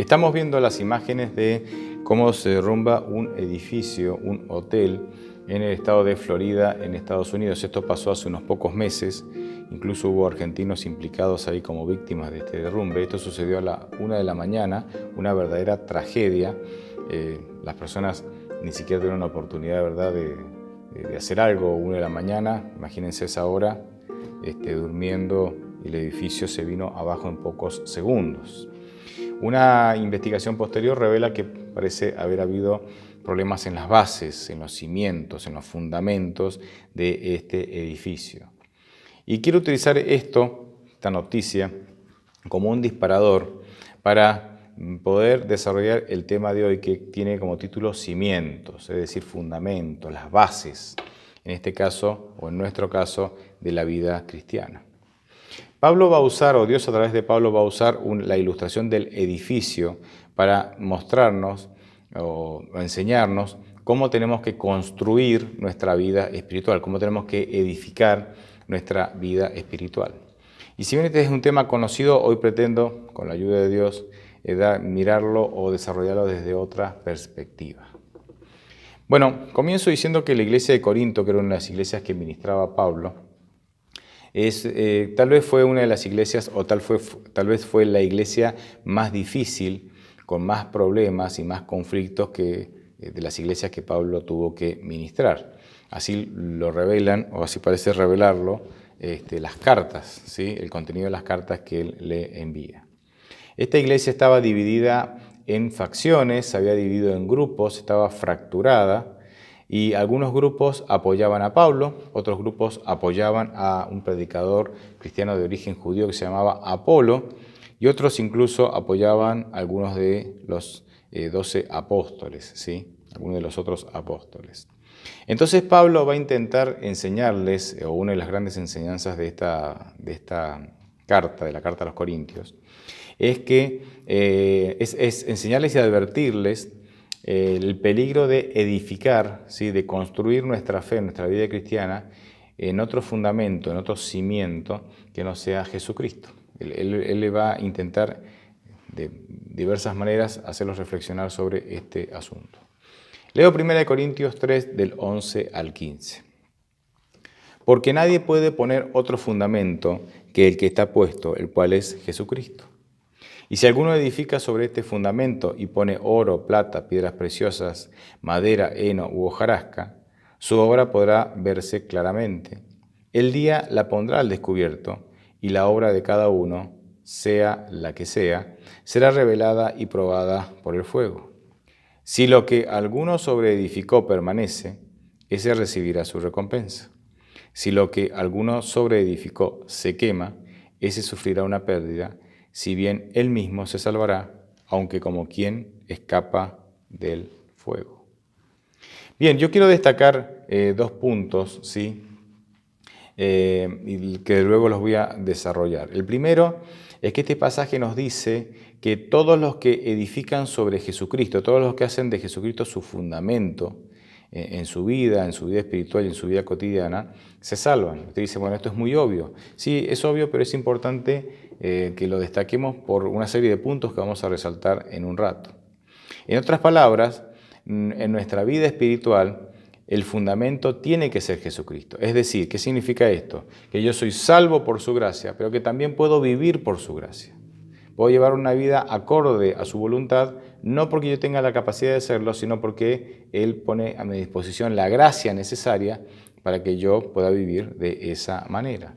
Estamos viendo las imágenes de cómo se derrumba un edificio, un hotel, en el estado de Florida, en Estados Unidos. Esto pasó hace unos pocos meses. Incluso hubo argentinos implicados ahí como víctimas de este derrumbe. Esto sucedió a la 1 de la mañana, una verdadera tragedia. Las personas ni siquiera tuvieron la oportunidad, ¿verdad?, de hacer algo. 1 de la mañana, imagínense esa hora, durmiendo, y el edificio se vino abajo en pocos segundos. Una investigación posterior revela que parece haber habido problemas en las bases, en los cimientos, en los fundamentos de este edificio. Y quiero utilizar esta noticia, como un disparador para poder desarrollar el tema de hoy, que tiene como título cimientos, es decir, fundamentos, las bases, en este caso, o en nuestro caso, de la vida cristiana. Pablo va a usar, o Dios a través de Pablo va a usar la ilustración del edificio para mostrarnos o enseñarnos cómo tenemos que construir nuestra vida espiritual, cómo tenemos que edificar nuestra vida espiritual. Y si bien este es un tema conocido, hoy pretendo, con la ayuda de Dios, mirarlo o desarrollarlo desde otra perspectiva. Bueno, comienzo diciendo que la iglesia de Corinto, que era una de las iglesias que ministraba Pablo, tal vez fue una de las iglesias, o tal vez fue la iglesia más difícil, con más problemas y más conflictos de las iglesias que Pablo tuvo que ministrar. Así lo revelan, o así parece revelarlo, las cartas, ¿sí?, el contenido de las cartas que él le envía. Esta iglesia estaba dividida en facciones, se había dividido en grupos, estaba fracturada. Y algunos grupos apoyaban a Pablo, otros grupos apoyaban a un predicador cristiano de origen judío que se llamaba Apolo, y otros incluso apoyaban a algunos de los 12 apóstoles, ¿sí?, algunos de los otros apóstoles. Entonces Pablo va a intentar enseñarles, o una de las grandes enseñanzas de esta carta, de la carta a los Corintios, es enseñarles y advertirles el peligro de edificar, ¿sí?, de construir nuestra fe, nuestra vida cristiana, en otro fundamento, en otro cimiento que no sea Jesucristo. Él le va a intentar de diversas maneras hacerlos reflexionar sobre este asunto. Leo 1 Corintios 3, del 11 al 15. Porque nadie puede poner otro fundamento que el que está puesto, el cual es Jesucristo. Y si alguno edifica sobre este fundamento y pone oro, plata, piedras preciosas, madera, heno u hojarasca, su obra podrá verse claramente. El día la pondrá al descubierto, y la obra de cada uno, sea la que sea, será revelada y probada por el fuego. Si lo que alguno sobreedificó permanece, ese recibirá su recompensa. Si lo que alguno sobreedificó se quema, ese sufrirá una pérdida, si bien él mismo se salvará, aunque como quien escapa del fuego. Bien, yo quiero destacar 2 puntos, ¿sí?, y que luego los voy a desarrollar. El primero es que este pasaje nos dice que todos los que edifican sobre Jesucristo, todos los que hacen de Jesucristo su fundamento en su vida espiritual y en su vida cotidiana, se salvan. Usted dice, bueno, esto es muy obvio. Sí, es obvio, pero es importante que lo destaquemos por una serie de puntos que vamos a resaltar en un rato. En otras palabras, en nuestra vida espiritual, el fundamento tiene que ser Jesucristo. Es decir, ¿qué significa esto? Que yo soy salvo por su gracia, pero que también puedo vivir por su gracia. Puedo llevar una vida acorde a su voluntad, no porque yo tenga la capacidad de hacerlo, sino porque Él pone a mi disposición la gracia necesaria para que yo pueda vivir de esa manera.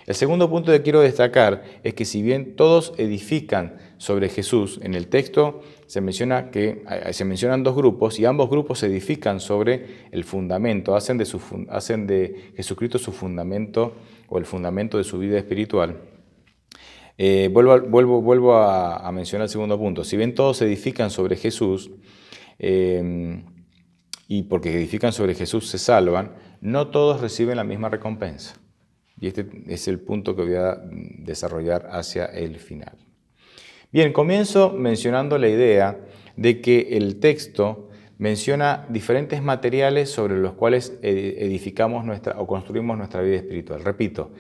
El segundo punto que quiero destacar es que si bien todos edifican sobre Jesús, en el texto se mencionan 2 grupos y ambos grupos edifican sobre el fundamento, hacen de Jesucristo su fundamento o el fundamento de su vida espiritual. Vuelvo a mencionar el segundo punto. Si bien todos edifican sobre Jesús, y porque edifican sobre Jesús se salvan, no todos reciben la misma recompensa. Y este es el punto que voy a desarrollar hacia el final. Bien, comienzo mencionando la idea de que el texto menciona diferentes materiales sobre los cuales edificamos o construimos nuestra vida espiritual. Repito,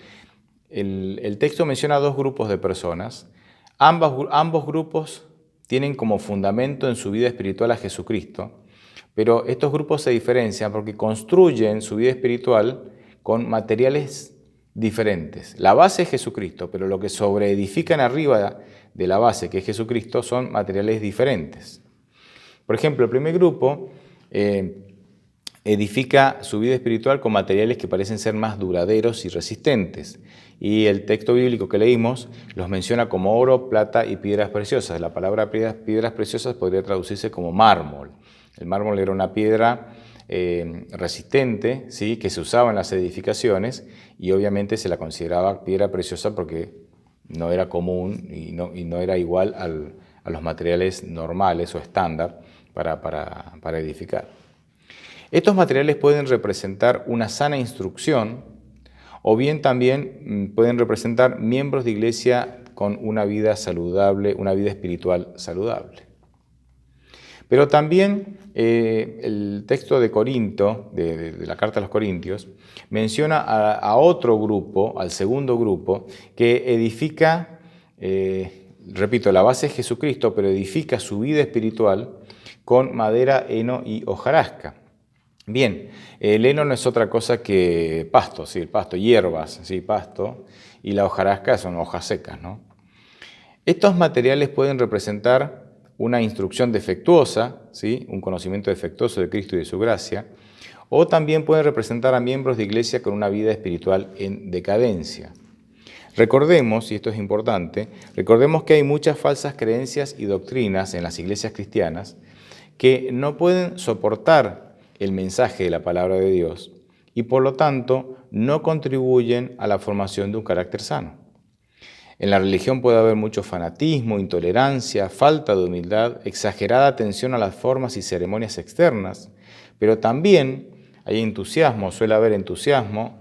el texto menciona 2 grupos de personas. Ambos grupos tienen como fundamento en su vida espiritual a Jesucristo, pero estos grupos se diferencian porque construyen su vida espiritual con materiales diferentes. La base es Jesucristo, pero lo que sobreedifican arriba de la base, que es Jesucristo, son materiales diferentes. Por ejemplo, el primer grupo edifica su vida espiritual con materiales que parecen ser más duraderos y resistentes. Y el texto bíblico que leímos los menciona como oro, plata y piedras preciosas. La palabra piedras preciosas podría traducirse como mármol. El mármol era una piedra resistente, ¿sí?, que se usaba en las edificaciones y obviamente se la consideraba piedra preciosa porque no era común y no era igual a los materiales normales o estándar para edificar. Estos materiales pueden representar una sana instrucción o bien también pueden representar miembros de iglesia con una vida saludable, una vida espiritual saludable. Pero también el texto de Corinto, de la carta a los Corintios, menciona a otro grupo, al segundo grupo, que edifica, repito, la base es Jesucristo, pero edifica su vida espiritual con madera, heno y hojarasca. Bien, el heno no es otra cosa que pasto, sí, el pasto, hierbas, sí, pasto, y la hojarasca son hojas secas, ¿no? Estos materiales pueden representar una instrucción defectuosa, ¿sí?, un conocimiento defectuoso de Cristo y de su gracia, o también pueden representar a miembros de iglesia con una vida espiritual en decadencia. Recordemos, y esto es importante, recordemos que hay muchas falsas creencias y doctrinas en las iglesias cristianas que no pueden soportar el mensaje de la palabra de Dios y por lo tanto no contribuyen a la formación de un carácter sano. En la religión puede haber mucho fanatismo, intolerancia, falta de humildad, exagerada atención a las formas y ceremonias externas, pero también hay entusiasmo, suele haber entusiasmo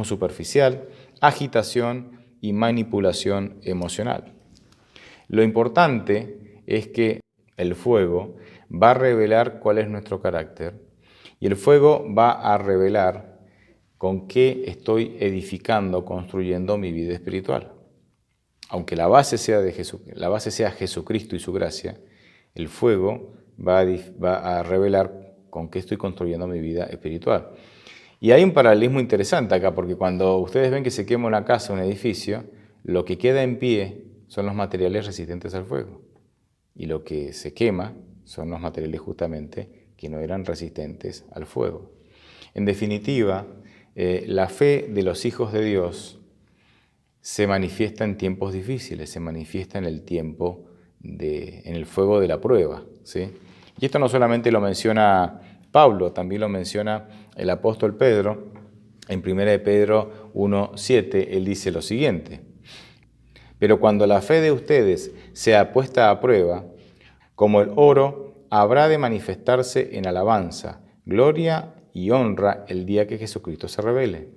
superficial, agitación y manipulación emocional. Lo importante es que el fuego va a revelar cuál es nuestro carácter y el fuego va a revelar con qué estoy edificando, construyendo mi vida espiritual. Aunque la base sea Jesucristo y su gracia, el fuego va a revelar con qué estoy construyendo mi vida espiritual. Y hay un paralelismo interesante acá, porque cuando ustedes ven que se quema una casa, un edificio, lo que queda en pie son los materiales resistentes al fuego. Y lo que se quema son los materiales justamente que no eran resistentes al fuego. En definitiva, la fe de los hijos de Dios se manifiesta en tiempos difíciles, se manifiesta en el tiempo, en el fuego de la prueba, ¿sí? Y esto no solamente lo menciona Pablo, también lo menciona el apóstol Pedro. En 1 de Pedro 1:7, él dice lo siguiente: pero cuando la fe de ustedes sea puesta a prueba, como el oro, habrá de manifestarse en alabanza, gloria y honra el día que Jesucristo se revele.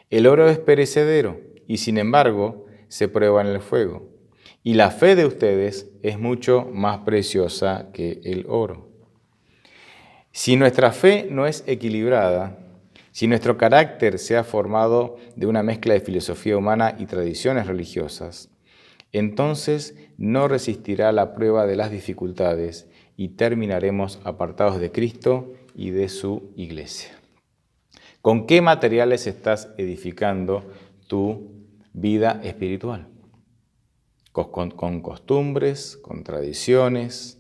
El oro es perecedero y sin embargo se prueba en el fuego. Y la fe de ustedes es mucho más preciosa que el oro. Si nuestra fe no es equilibrada, si nuestro carácter se ha formado de una mezcla de filosofía humana y tradiciones religiosas, entonces no resistirá la prueba de las dificultades y terminaremos apartados de Cristo y de su iglesia. ¿Con qué materiales estás edificando tu vida espiritual? ¿Con costumbres, con tradiciones?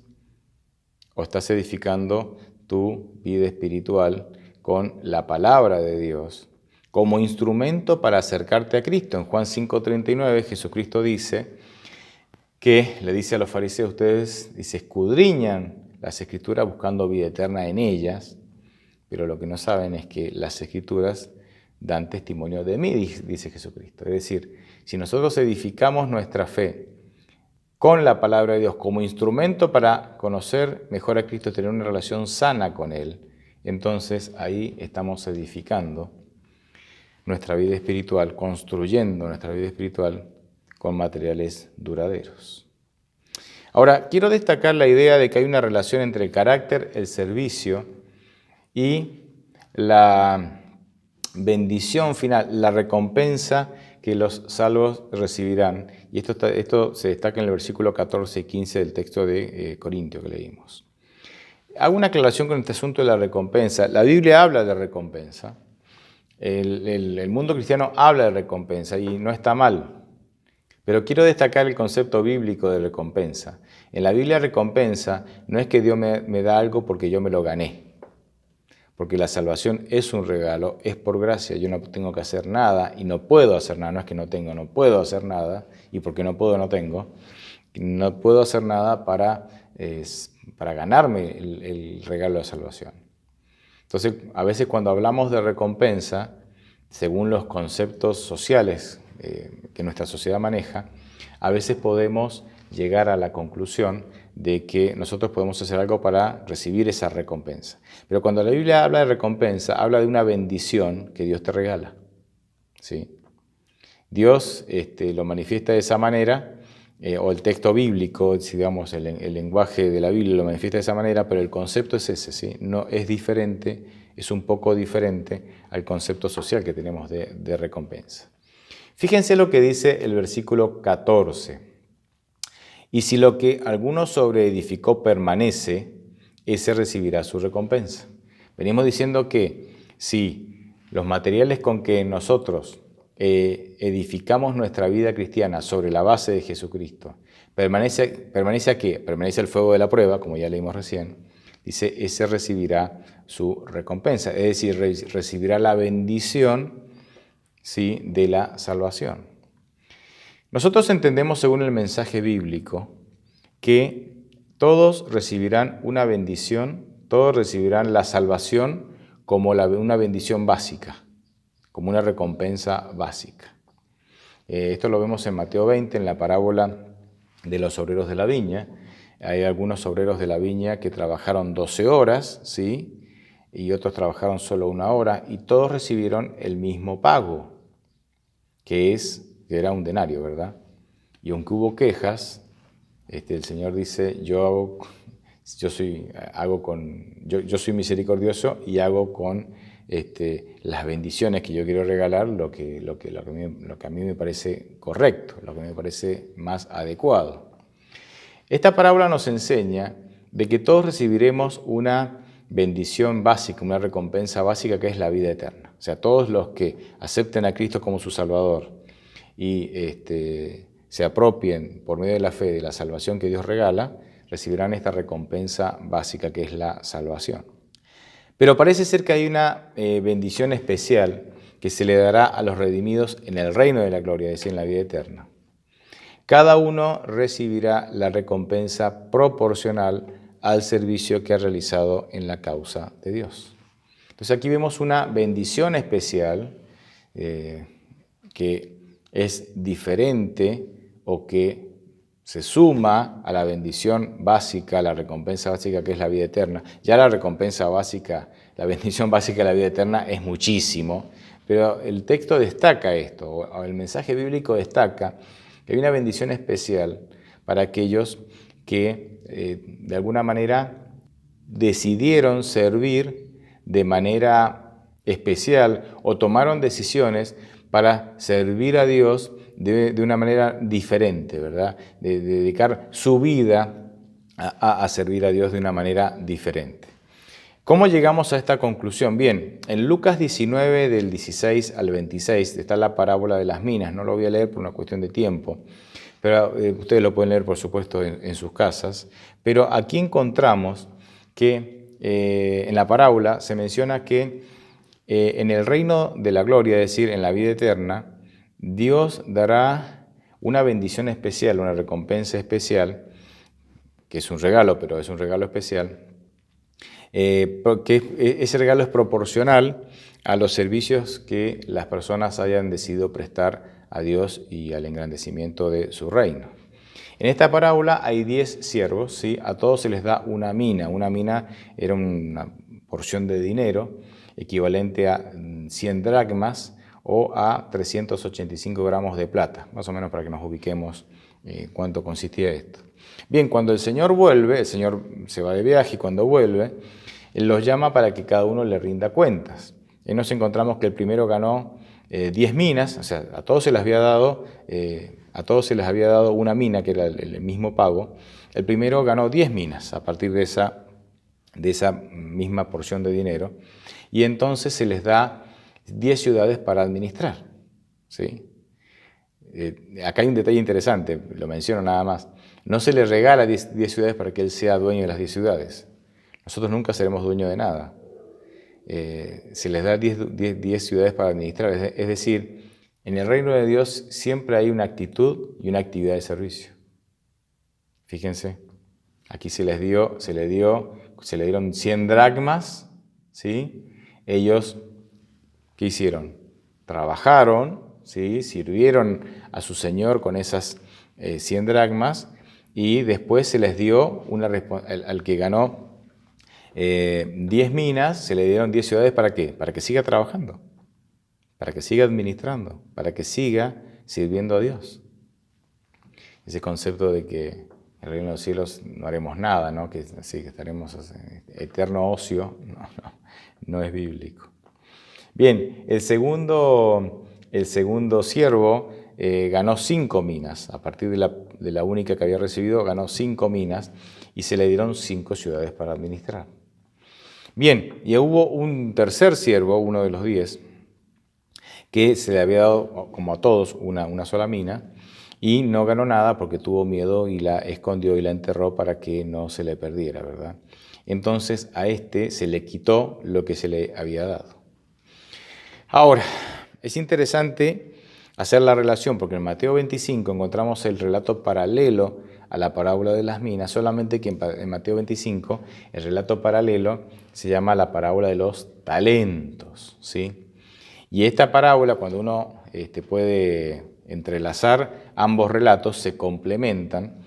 ¿O estás edificando tu vida espiritual con la palabra de Dios como instrumento para acercarte a Cristo? En Juan 5:39 Jesucristo dice que le dice a los fariseos, ustedes escudriñan las Escrituras buscando vida eterna en ellas, pero lo que no saben es que las Escrituras dan testimonio de mí, dice Jesucristo. Es decir, si nosotros edificamos nuestra fe con la palabra de Dios como instrumento para conocer mejor a Cristo, tener una relación sana con Él, entonces ahí estamos edificando nuestra vida espiritual, construyendo nuestra vida espiritual con materiales duraderos. Ahora, quiero destacar la idea de que hay una relación entre el carácter, el servicio y la bendición final, la recompensa que los salvos recibirán. Y esto se destaca en el versículo 14 y 15 del texto de Corintios que leímos. Hago una aclaración con este asunto de la recompensa. La Biblia habla de recompensa. El mundo cristiano habla de recompensa y no está mal. Pero quiero destacar el concepto bíblico de recompensa. En la Biblia recompensa no es que Dios me da algo porque yo me lo gané. Porque la salvación es un regalo, es por gracia. Yo no tengo que hacer nada y no puedo hacer nada. No es que no tengo, no puedo hacer nada. Y porque no puedo, no tengo. No puedo hacer nada para ganarme el regalo de la salvación. Entonces, a veces cuando hablamos de recompensa, según los conceptos sociales que nuestra sociedad maneja, a veces podemos llegar a la conclusión de que nosotros podemos hacer algo para recibir esa recompensa. Pero cuando la Biblia habla de recompensa, habla de una bendición que Dios te regala. ¿Sí? Dios lo manifiesta de esa manera, o el texto bíblico, digamos, el lenguaje de la Biblia lo manifiesta de esa manera, pero el concepto es ese, ¿sí? No es diferente, es un poco diferente al concepto social que tenemos de recompensa. Fíjense lo que dice el versículo 14. Y si lo que alguno sobreedificó permanece, ese recibirá su recompensa. Venimos diciendo que si los materiales con que nosotros edificamos nuestra vida cristiana sobre la base de Jesucristo, ¿permanece a qué? Permanece el fuego de la prueba, como ya leímos recién. Dice, ese recibirá su recompensa, es decir, recibirá la bendición, ¿sí?, de la salvación. Nosotros entendemos, según el mensaje bíblico, que todos recibirán una bendición, todos recibirán la salvación como una bendición básica, como una recompensa básica. Esto lo vemos en Mateo 20, en la parábola de los obreros de la viña. Hay algunos obreros de la viña que trabajaron 12 horas, ¿sí?, y otros trabajaron solo 1 hora, y todos recibieron el mismo pago, que era un denario, ¿verdad? Y aunque hubo quejas, el Señor dice, yo soy misericordioso y hago con las bendiciones que yo quiero regalar lo que a mí me parece correcto, lo que me parece más adecuado. Esta parábola nos enseña de que todos recibiremos una bendición básica, una recompensa básica que es la vida eterna. O sea, todos los que acepten a Cristo como su Salvador y se apropien por medio de la fe de la salvación que Dios regala, recibirán esta recompensa básica que es la salvación. Pero parece ser que hay una bendición especial que se le dará a los redimidos en el reino de la gloria, es decir, en la vida eterna. Cada uno recibirá la recompensa proporcional al servicio que ha realizado en la causa de Dios. Entonces aquí vemos una bendición especial que es diferente o que se suma a la bendición básica, a la recompensa básica que es la vida eterna. Ya la recompensa básica, la bendición básica de la vida eterna es muchísimo, pero el texto destaca esto, o el mensaje bíblico destaca que hay una bendición especial para aquellos que de alguna manera decidieron servir de manera especial o tomaron decisiones para servir a Dios de una manera diferente, ¿verdad? De dedicar su vida a servir a Dios de una manera diferente. ¿Cómo llegamos a esta conclusión? Bien, en Lucas 19, del 16 al 26, está la parábola de las minas. No lo voy a leer por una cuestión de tiempo, pero ustedes lo pueden leer, por supuesto, en sus casas. Pero aquí encontramos que en la parábola se menciona que en el reino de la gloria, es decir, en la vida eterna, Dios dará una bendición especial, una recompensa especial, que es un regalo, pero es un regalo especial, porque ese regalo es proporcional a los servicios que las personas hayan decidido prestar a Dios y al engrandecimiento de su reino. En esta parábola hay 10 siervos, ¿sí? A todos se les da una mina. Una mina era una porción de dinero equivalente a 100 dracmas o a 385 gramos de plata, más o menos para que nos ubiquemos cuánto consistía esto. Bien, cuando el Señor vuelve, el Señor se va de viaje y cuando vuelve, Él los llama para que cada uno le rinda cuentas. Y nos encontramos que el primero ganó 10 minas, o sea, a todos se les había dado una mina, que era el mismo pago. El primero ganó 10 minas a partir de esa misma porción de dinero, y entonces se les da 10 ciudades para administrar, ¿sí? Acá hay un detalle interesante, lo menciono nada más. No se le regala 10 ciudades para que él sea dueño de las 10 ciudades. Nosotros nunca seremos dueños de nada. Se les da 10 ciudades para administrar. Es decir, en el reino de Dios siempre hay una actitud y una actividad de servicio. Fíjense, aquí se le dieron 100 dracmas, ¿sí? Ellos, ¿qué hicieron? Trabajaron, ¿sí? Sirvieron a su Señor con esas 100 dracmas, y después se les dio al que ganó 10 minas, se le dieron 10 ciudades. ¿Para qué? Para que siga trabajando, para que siga administrando, para que siga sirviendo a Dios. Ese concepto de que en el reino de los cielos no haremos nada, ¿no? Que estaremos en eterno ocio, no es bíblico. Bien, el segundo siervo ganó 5 minas. A partir de la única que había recibido, ganó 5 minas y se le dieron 5 ciudades para administrar. Bien, y hubo un tercer siervo, uno de los 10, que se le había dado, como a todos, una sola mina, y no ganó nada porque tuvo miedo y la escondió y la enterró para que no se le perdiera, ¿verdad? Entonces a este se le quitó lo que se le había dado. Ahora, es interesante hacer la relación, porque en Mateo 25 encontramos el relato paralelo a la parábola de las minas, solamente que en Mateo 25 el relato paralelo se llama la parábola de los talentos, ¿sí? Y esta parábola, cuando uno puede entrelazar ambos relatos, se complementan,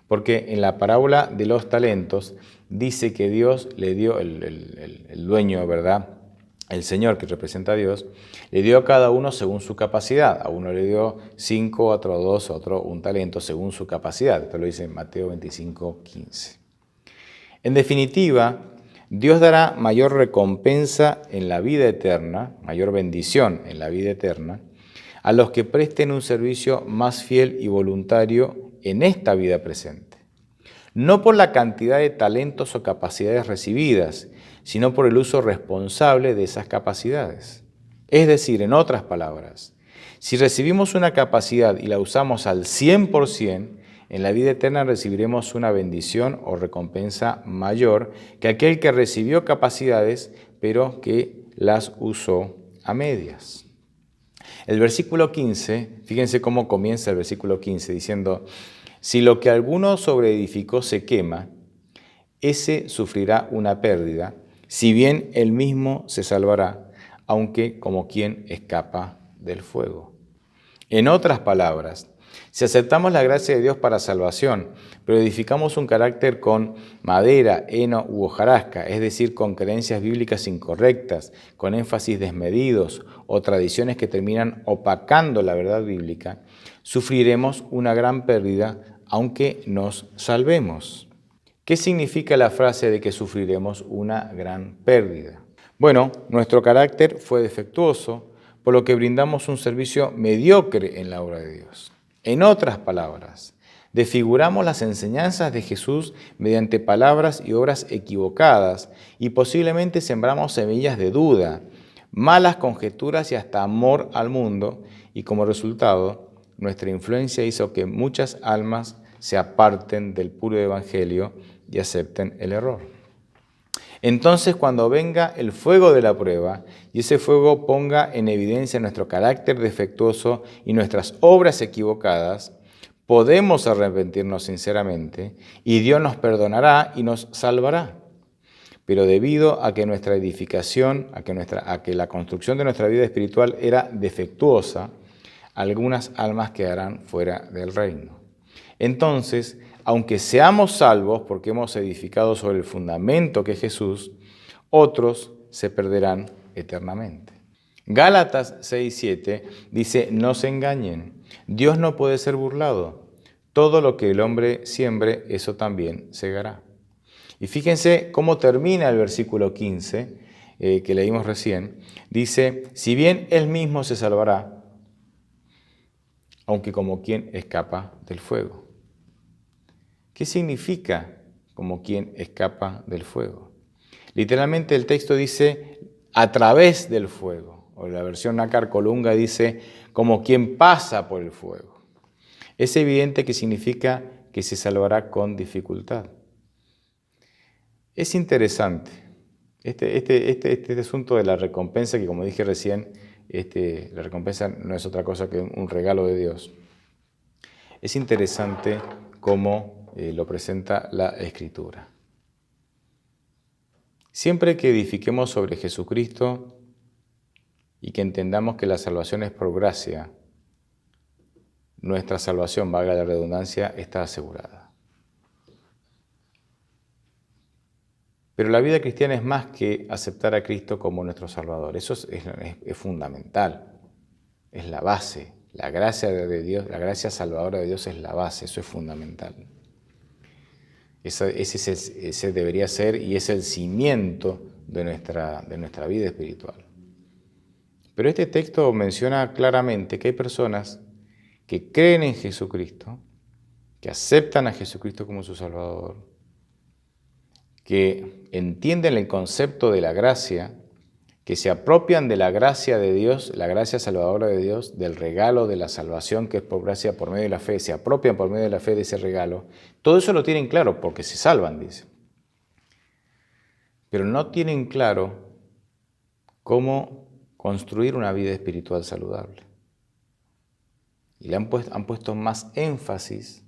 porque en la parábola de los talentos dice que Dios le dio, el dueño, ¿verdad?, el Señor, que representa a Dios, le dio a cada uno según su capacidad. A uno le dio 5, a otro 2, a otro 1 talento según su capacidad. Esto lo dice en Mateo 25, 15. En definitiva, Dios dará mayor recompensa en la vida eterna, mayor bendición en la vida eterna, a los que presten un servicio más fiel y voluntario en esta vida presente. No por la cantidad de talentos o capacidades recibidas, sino por el uso responsable de esas capacidades. Es decir, en otras palabras, si recibimos una capacidad y la usamos al 100%, en la vida eterna recibiremos una bendición o recompensa mayor que aquel que recibió capacidades, pero que las usó a medias. El versículo 15, fíjense cómo comienza el versículo 15, diciendo: si lo que alguno sobreedificó se quema, ese sufrirá una pérdida, si bien él mismo se salvará, aunque como quien escapa del fuego. En otras palabras, si aceptamos la gracia de Dios para salvación, pero edificamos un carácter con madera, heno u hojarasca, es decir, con creencias bíblicas incorrectas, con énfasis desmedidos o tradiciones que terminan opacando la verdad bíblica, sufriremos una gran pérdida, aunque nos salvemos. ¿Qué significa la frase de que sufriremos una gran pérdida? Bueno, nuestro carácter fue defectuoso, por lo que brindamos un servicio mediocre en la obra de Dios. En otras palabras, desfiguramos las enseñanzas de Jesús mediante palabras y obras equivocadas, y posiblemente sembramos semillas de duda, malas conjeturas y hasta amor al mundo, y como resultado, nuestra influencia hizo que muchas almas se aparten del puro evangelio y acepten el error. Entonces, cuando venga el fuego de la prueba y ese fuego ponga en evidencia nuestro carácter defectuoso y nuestras obras equivocadas, podemos arrepentirnos sinceramente y Dios nos perdonará y nos salvará. Pero debido a que nuestra edificación, a que la construcción de nuestra vida espiritual era defectuosa, algunas almas quedarán fuera del reino. Entonces, aunque seamos salvos porque hemos edificado sobre el fundamento que es Jesús, otros se perderán eternamente. Gálatas 6:7 dice: no se engañen, Dios no puede ser burlado. Todo lo que el hombre siembre, eso también segará. Y fíjense cómo termina el versículo 15. que leímos recién, dice, si bien él mismo se salvará, aunque como quien escapa del fuego. ¿Qué significa como quien escapa del fuego? Literalmente el texto dice a través del fuego, o la versión Nácar Colunga dice como quien pasa por el fuego. Es evidente que significa que se salvará con dificultad. Es interesante este asunto de la recompensa, que como dije recién, la recompensa no es otra cosa que un regalo de Dios. Es interesante cómo lo presenta la Escritura. Siempre que edifiquemos sobre Jesucristo y que entendamos que la salvación es por gracia, nuestra salvación, valga la redundancia, está asegurada. Pero la vida cristiana es más que aceptar a Cristo como nuestro Salvador. Eso es fundamental, es la base. La gracia de Dios, la gracia salvadora de Dios es la base, eso es fundamental. Ese debería ser y es el cimiento de nuestra vida espiritual. Pero este texto menciona claramente que hay personas que creen en Jesucristo, que aceptan a Jesucristo como su Salvador, que entienden el concepto de la gracia, que se apropian de la gracia de Dios, la gracia salvadora de Dios, del regalo de la salvación que es por gracia por medio de la fe, se apropian por medio de la fe de ese regalo. Todo eso lo tienen claro porque se salvan, dice. Pero no tienen claro cómo construir una vida espiritual saludable. Y le han puesto más énfasis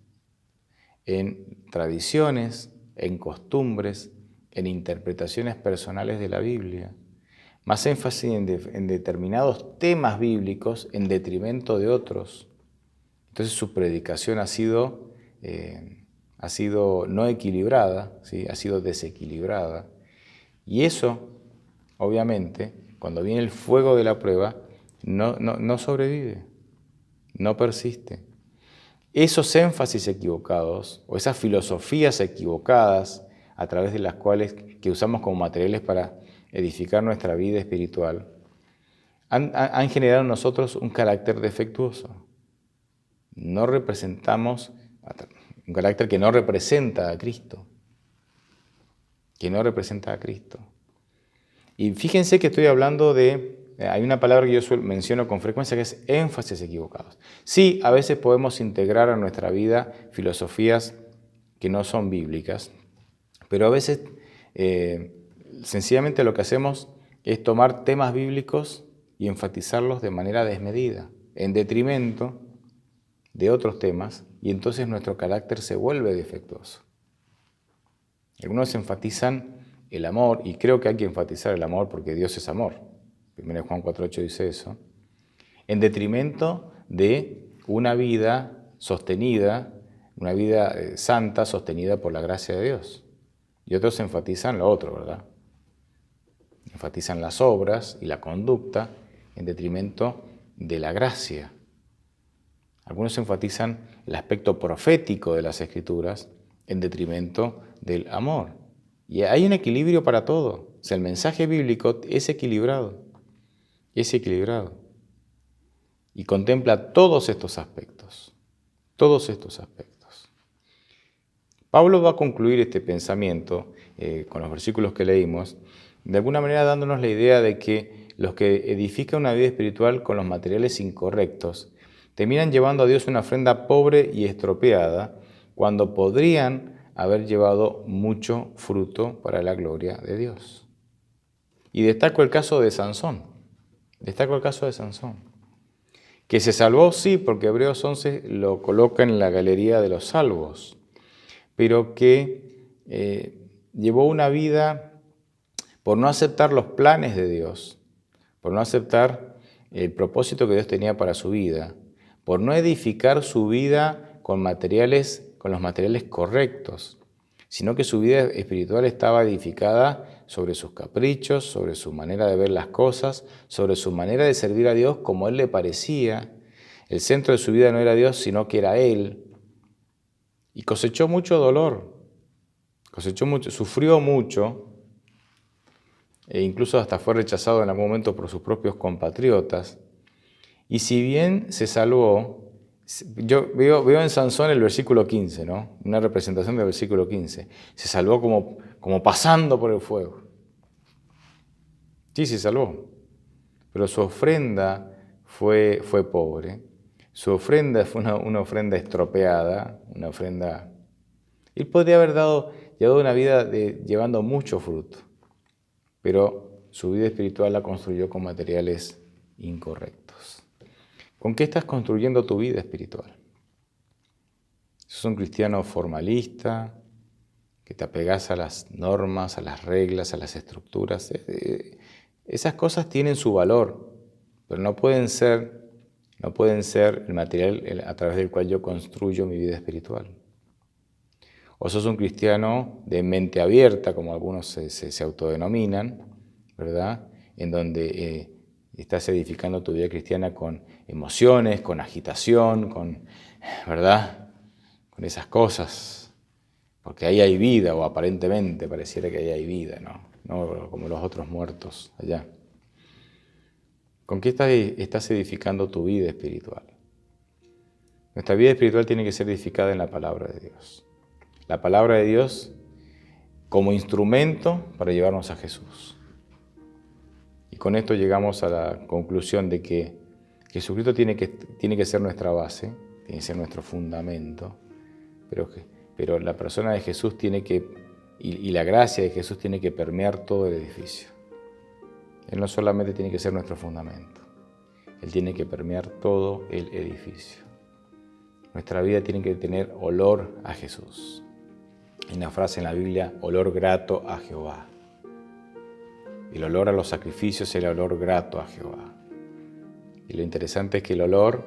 en tradiciones, en costumbres, en interpretaciones personales de la Biblia, más énfasis en determinados temas bíblicos en detrimento de otros. Entonces su predicación ha sido no equilibrada, ¿sí? Ha sido desequilibrada. Y eso, obviamente, cuando viene el fuego de la prueba, no sobrevive, no persiste. Esos énfasis equivocados o esas filosofías equivocadas a través de las cuales que usamos como materiales para edificar nuestra vida espiritual, han generado en nosotros un carácter defectuoso. No representamos un carácter que no representa a Cristo. Que no representa a Cristo. Y fíjense que estoy hablando hay una palabra que yo menciono con frecuencia que es énfasis equivocados. Sí, a veces podemos integrar a nuestra vida filosofías que no son bíblicas, pero a veces sencillamente lo que hacemos es tomar temas bíblicos y enfatizarlos de manera desmedida, en detrimento de otros temas, y entonces nuestro carácter se vuelve defectuoso. Algunos enfatizan el amor, y creo que hay que enfatizar el amor porque Dios es amor. 1 Juan 4:8 dice eso, en detrimento de una vida sostenida, una vida santa sostenida por la gracia de Dios. Y otros enfatizan lo otro, ¿verdad? Enfatizan las obras y la conducta en detrimento de la gracia. Algunos enfatizan el aspecto profético de las Escrituras en detrimento del amor. Y hay un equilibrio para todo. O sea, el mensaje bíblico es equilibrado. Es equilibrado. Y contempla todos estos aspectos. Todos estos aspectos. Pablo va a concluir este pensamiento con los versículos que leímos, de alguna manera dándonos la idea de que los que edifican una vida espiritual con los materiales incorrectos terminan llevando a Dios una ofrenda pobre y estropeada cuando podrían haber llevado mucho fruto para la gloria de Dios. Y destaco el caso de Sansón. Que se salvó, sí, porque Hebreos 11 lo coloca en la galería de los salvos, pero que llevó una vida por no aceptar los planes de Dios, por no aceptar el propósito que Dios tenía para su vida, por no edificar su vida con los materiales correctos, sino que su vida espiritual estaba edificada sobre sus caprichos, sobre su manera de ver las cosas, sobre su manera de servir a Dios como Él le parecía. El centro de su vida no era Dios, sino que era Él. Y cosechó mucho dolor, sufrió mucho, e incluso hasta fue rechazado en algún momento por sus propios compatriotas. Y si bien se salvó, yo veo en Sansón el versículo 15, ¿no? Una representación del versículo 15. Se salvó como pasando por el fuego. Sí, se salvó, pero su ofrenda fue pobre. Su ofrenda fue una ofrenda estropeada, una ofrenda... Él podría haber llevado una vida llevando mucho fruto, pero su vida espiritual la construyó con materiales incorrectos. ¿Con qué estás construyendo tu vida espiritual? ¿Sos un cristiano formalista, que te apegas a las normas, a las reglas, a las estructuras? Esas cosas tienen su valor, pero no pueden ser el material a través del cual yo construyo mi vida espiritual. O sos un cristiano de mente abierta, como algunos se autodenominan, ¿verdad? En donde estás edificando tu vida cristiana con emociones, con agitación, ¿verdad? Con esas cosas, porque ahí hay vida, o aparentemente pareciera que ahí hay vida, no como los otros muertos allá. ¿Con qué estás edificando tu vida espiritual? Nuestra vida espiritual tiene que ser edificada en la palabra de Dios. La palabra de Dios como instrumento para llevarnos a Jesús. Y con esto llegamos a la conclusión de que Jesucristo tiene que ser nuestra base, tiene que ser nuestro fundamento, pero la persona de Jesús y la gracia de Jesús tiene que permear todo el edificio. Él no solamente tiene que ser nuestro fundamento, Él tiene que permear todo el edificio. Nuestra vida tiene que tener olor a Jesús. Hay una frase en la Biblia, olor grato a Jehová. El olor a los sacrificios es el olor grato a Jehová. Y lo interesante es que el olor,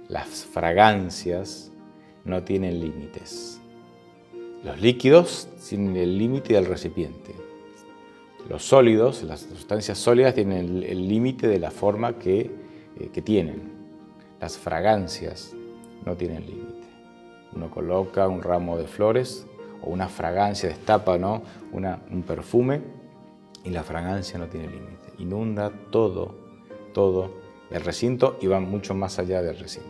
las fragancias, no tienen límites. Los líquidos tienen el límite del recipiente. Los sólidos, las sustancias sólidas, tienen el límite de la forma que tienen. Las fragancias no tienen límite. Uno coloca un ramo de flores o una fragancia, destapa, ¿no? un perfume, y la fragancia no tiene límite. Inunda todo el recinto y va mucho más allá del recinto.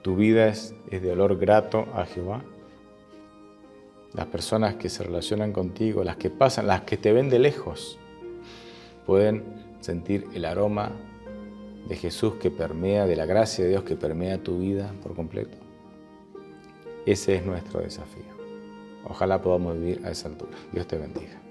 Tu vida es de olor grato a Jehová. Las personas que se relacionan contigo, las que pasan, las que te ven de lejos, pueden sentir el aroma de Jesús que permea, de la gracia de Dios que permea tu vida por completo. Ese es nuestro desafío. Ojalá podamos vivir a esa altura. Dios te bendiga.